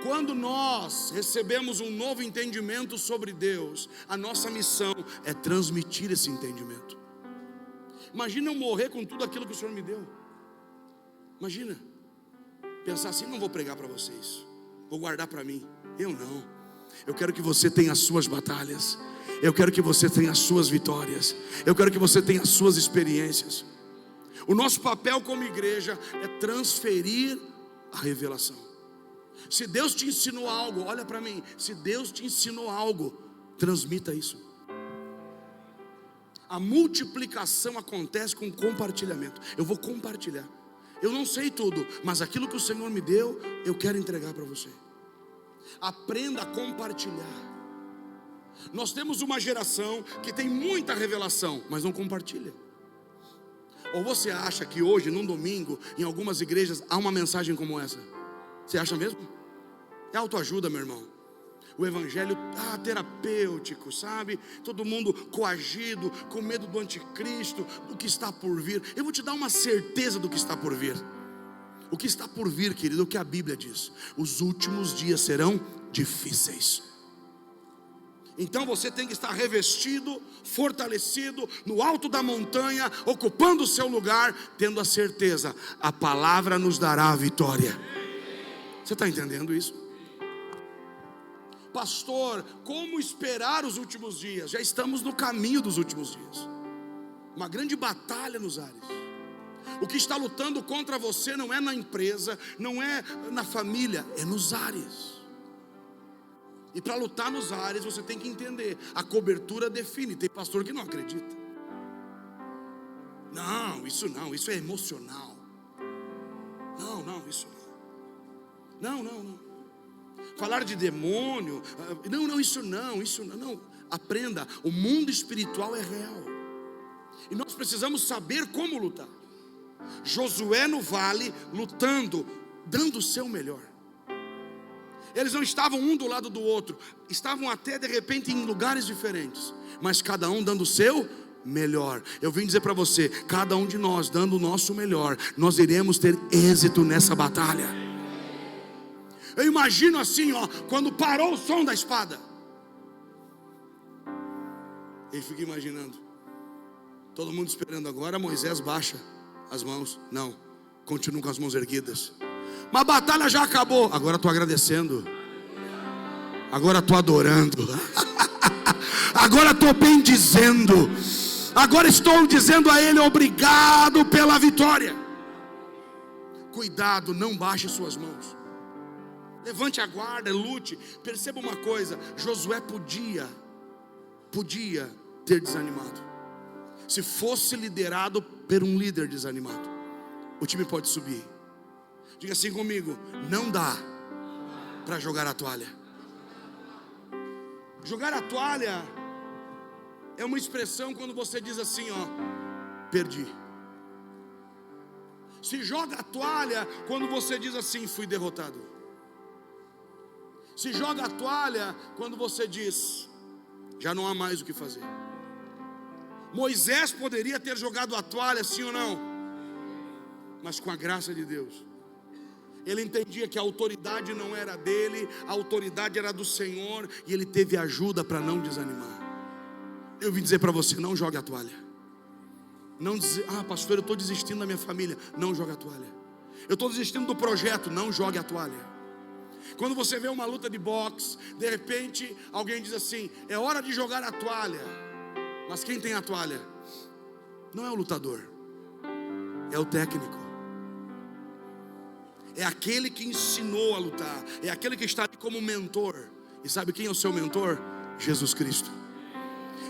Quando nós recebemos um novo entendimento sobre Deus, a nossa missão é transmitir esse entendimento. Imagina eu morrer com tudo aquilo que o Senhor me deu. Imagina, pensar assim: não vou pregar para vocês, vou guardar para mim. Eu não. Eu quero que você tenha as suas batalhas. Eu quero que você tenha as suas vitórias. Eu quero que você tenha as suas experiências. O nosso papel como igreja é transferir a revelação. Se Deus te ensinou algo, olha para mim. Se Deus te ensinou algo, transmita isso. A multiplicação acontece com compartilhamento. Eu vou compartilhar. eu não sei tudo, mas aquilo que o Senhor me deu, eu quero entregar para você. Aprenda a compartilhar. Nós temos uma geração que tem muita revelação, mas não compartilha. Ou você acha que hoje, num domingo, em algumas igrejas, há uma mensagem como essa? Você acha mesmo? É autoajuda, meu irmão. O evangelho terapêutico, sabe? Todo mundo coagido, com medo do anticristo, do que está por vir. Eu vou te dar uma certeza do que está por vir. O que está por vir, querido, é o que a Bíblia diz: os últimos dias serão difíceis. Então você tem que estar revestido, fortalecido, no alto da montanha, ocupando o seu lugar, tendo a certeza, a palavra nos dará a vitória. Você está entendendo isso? Pastor, como esperar os últimos dias? Já estamos no caminho dos últimos dias. Uma grande batalha nos ares. O que está lutando contra você não é na empresa, não é na família, é nos ares. E para lutar nos ares você tem que entender, a cobertura define. Tem pastor que não acredita. Não, isso é emocional. Não, isso não. Falar de demônio, isso não. Aprenda, o mundo espiritual é real. E nós precisamos saber como lutar. Josué no vale, lutando, dando o seu melhor. Eles não estavam um do lado do outro, estavam até de repente em lugares diferentes, mas cada um dando o seu melhor. Eu vim dizer para você, cada um de nós dando o nosso melhor, nós iremos ter êxito nessa batalha. Eu imagino assim, quando parou o som da espada, eu fico imaginando, todo mundo esperando. Agora Moisés baixa as mãos. Não, continua com as mãos erguidas. Mas a batalha já acabou. Agora estou agradecendo. Agora estou adorando. Agora estou bendizendo. Agora estou dizendo a Ele obrigado pela vitória. Cuidado, não baixe suas mãos. Levante a guarda, lute. Perceba uma coisa, Josué podia ter desanimado. Se fosse liderado por um líder desanimado, o time pode subir. Diga assim comigo: não dá para jogar a toalha. Jogar a toalha é uma expressão quando você diz assim, perdi. Se joga a toalha quando você diz assim, fui derrotado. Se joga a toalha quando você diz, já não há mais o que fazer. Moisés poderia ter jogado a toalha, sim ou não? Mas com a graça de Deus, ele entendia que a autoridade não era dele, a autoridade era do Senhor, e ele teve ajuda para não desanimar. Eu vim dizer para você, não jogue a toalha. Não dizer, pastor, eu estou desistindo da minha família. Não jogue a toalha. Eu estou desistindo do projeto. Não jogue a toalha. Quando você vê uma luta de boxe, de repente alguém diz assim, é hora de jogar a toalha. Mas quem tem a toalha? Não é o lutador, é o técnico. É aquele que ensinou a lutar, é aquele que está ali como mentor. E sabe quem é o seu mentor? Jesus Cristo.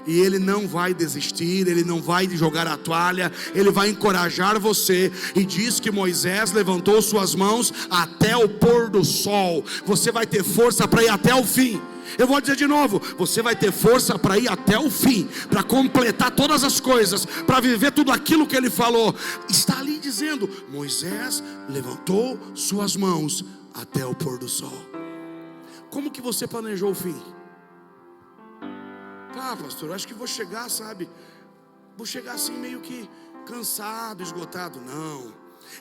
E Ele não vai desistir, Ele não vai jogar a toalha, Ele vai encorajar você. E diz que Moisés levantou suas mãos até o pôr do sol. Você vai ter força para ir até o fim. Eu vou dizer de novo, você vai ter força para ir até o fim, para completar todas as coisas, para viver tudo aquilo que Ele falou. Está ali dizendo, Moisés levantou suas mãos até o pôr do sol. Como que você planejou o fim? Pastor, eu acho que vou chegar, vou chegar assim meio que cansado, esgotado. Não,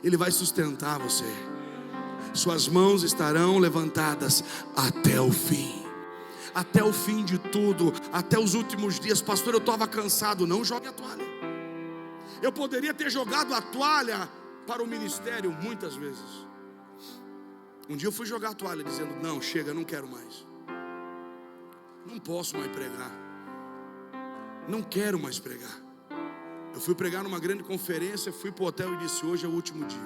Ele vai sustentar você. Suas mãos estarão levantadas até o fim. Até o fim de tudo, até os últimos dias. Pastor, eu estava cansado. Não jogue a toalha. Eu poderia ter jogado a toalha para o ministério muitas vezes. Um dia eu fui jogar a toalha dizendo, não, chega, não quero mais. Não posso mais pregar. Não quero mais pregar. Eu fui pregar numa grande conferência, fui para o hotel e disse, hoje é o último dia.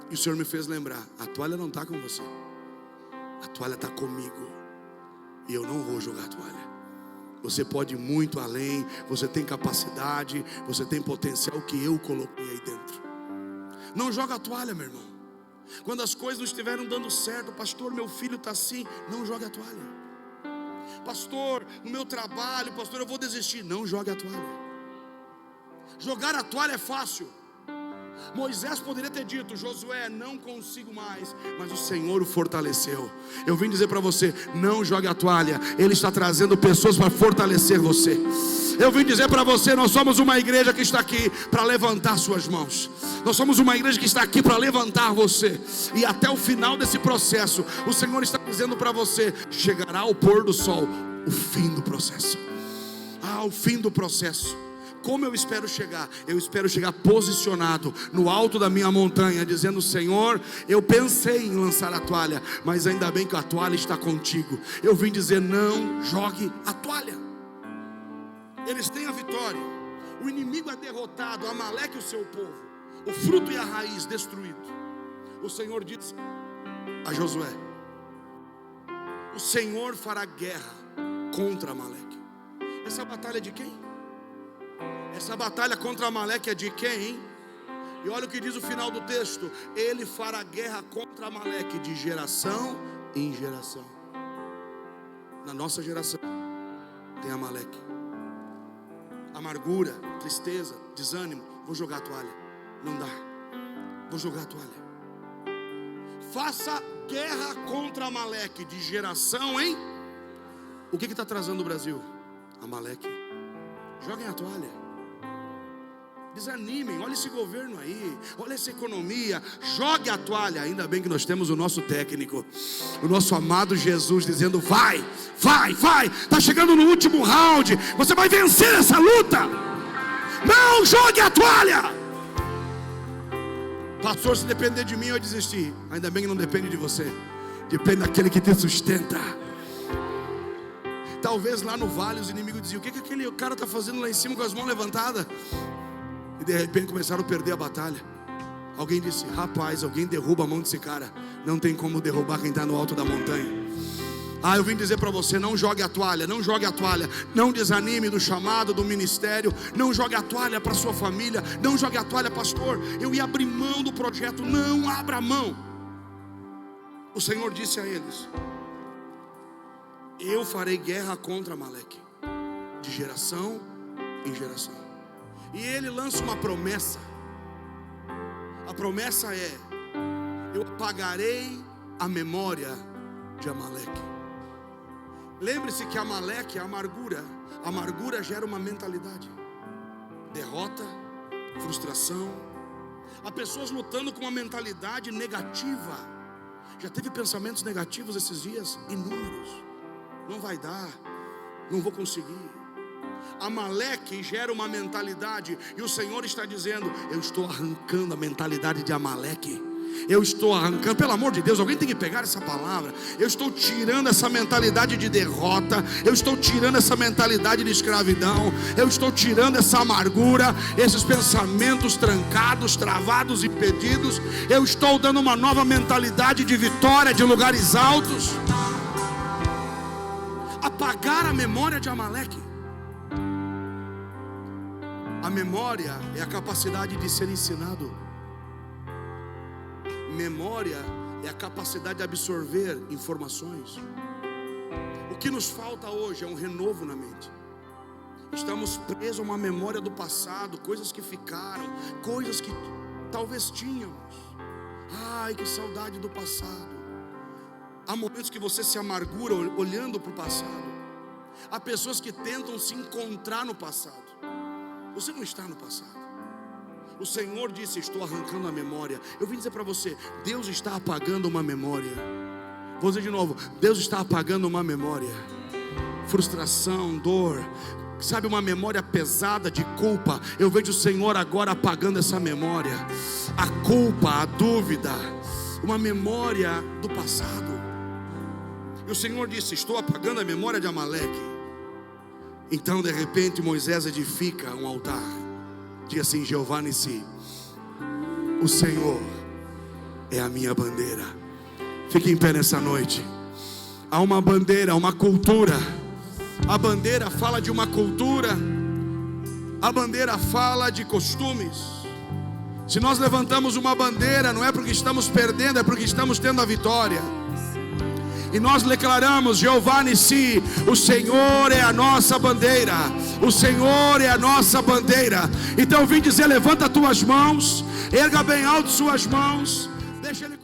E o Senhor me fez lembrar, a toalha não está com você, a toalha está comigo. E eu não vou jogar a toalha. Você pode ir muito além, você tem capacidade, você tem potencial que eu coloquei aí dentro. Não joga a toalha, meu irmão. Quando as coisas não estiveram dando certo, pastor, meu filho está assim, não jogue a toalha. Pastor, no meu trabalho, pastor, eu vou desistir. Não jogue a toalha. Jogar a toalha é fácil. Moisés poderia ter dito: Josué, não consigo mais, mas o Senhor o fortaleceu. Eu vim dizer para você: não jogue a toalha. Ele está trazendo pessoas para fortalecer você. Eu vim dizer para você: nós somos uma igreja que está aqui para levantar suas mãos. Nós somos uma igreja que está aqui para levantar você. E até o final desse processo, o Senhor está dizendo para você: chegará ao pôr do sol o fim do processo. O fim do processo. Como eu espero chegar? Eu espero chegar posicionado no alto da minha montanha, dizendo: Senhor, eu pensei em lançar a toalha, mas ainda bem que a toalha está contigo. Eu vim dizer: não jogue a toalha. Eles têm a vitória. O inimigo é derrotado, Amaleque o seu povo, o fruto e a raiz destruído. O Senhor disse a Josué: o Senhor fará guerra contra Amaleque. Essa batalha é de quem? Essa batalha contra Amaleque é de quem, hein? E olha o que diz o final do texto: ele fará guerra contra Amaleque de geração em geração. Na nossa geração tem Amaleque. Amargura, tristeza, desânimo. Vou jogar a toalha. Não dá. Vou jogar a toalha. Faça guerra contra Amaleque de geração em... O que está atrasando o Brasil? Amaleque. Joguem a toalha. Desanimem, olha esse governo aí, olha essa economia, jogue a toalha. Ainda bem que nós temos o nosso técnico, o nosso amado Jesus, dizendo: vai, vai, vai, está chegando no último round, você vai vencer essa luta. Não jogue a toalha. Pastor, se depender de mim eu desistir. Ainda bem que não depende de você, depende daquele que te sustenta. Talvez lá no vale os inimigos diziam: o que aquele cara está fazendo lá em cima com as mãos levantadas? E de repente começaram a perder a batalha. Alguém disse: rapaz, alguém derruba a mão desse cara. Não tem como derrubar quem está no alto da montanha. Eu vim dizer para você: não jogue a toalha, não jogue a toalha. Não desanime do chamado, do ministério. Não jogue a toalha para sua família. Não jogue a toalha, pastor, eu ia abrir mão do projeto. Não abra mão. O Senhor disse a eles: eu farei guerra contra Amaleque de geração em geração. E ele lança uma promessa. A promessa é: eu apagarei a memória de Amaleque. Lembre-se que Amaleque é amargura. Amargura gera uma mentalidade: derrota, frustração. Há pessoas lutando com uma mentalidade negativa. Já teve pensamentos negativos esses dias? Inúmeros. Não vai dar, não vou conseguir. Amaleque gera uma mentalidade, e o Senhor está dizendo: eu estou arrancando a mentalidade de Amaleque. Eu estou arrancando, pelo amor de Deus, alguém tem que pegar essa palavra. Eu estou tirando essa mentalidade de derrota. Eu estou tirando essa mentalidade de escravidão. Eu estou tirando essa amargura, esses pensamentos trancados, travados, impedidos. Eu estou dando uma nova mentalidade de vitória, de lugares altos. Apagar a memória de Amaleque. A memória é a capacidade de ser ensinado. Memória é a capacidade de absorver informações. O que nos falta hoje é um renovo na mente. Estamos presos a uma memória do passado, coisas que ficaram, coisas que talvez tínhamos. Ai, que saudade do passado. Há momentos que você se amargura olhando para o passado. Há pessoas que tentam se encontrar no passado. Você não está no passado. O Senhor disse: estou arrancando a memória. Eu vim dizer para você: Deus está apagando uma memória. Vou dizer de novo: Deus está apagando uma memória. Frustração, dor, sabe, uma memória pesada de culpa. Eu vejo o Senhor agora apagando essa memória. A culpa, a dúvida, uma memória do passado. E o Senhor disse: estou apagando a memória de Amaleque. Então de repente Moisés edifica um altar. Diga assim: Jeová Nissi, o Senhor é a minha bandeira. Fique em pé nessa noite. Há uma bandeira, uma cultura. A bandeira fala de uma cultura. A bandeira fala de costumes. Se nós levantamos uma bandeira, não é porque estamos perdendo, é porque estamos tendo a vitória. E nós declaramos: Jeová Nissi, o Senhor é a nossa bandeira. O Senhor é a nossa bandeira. Então eu vim dizer: levanta tuas mãos, erga bem alto suas mãos, deixa Ele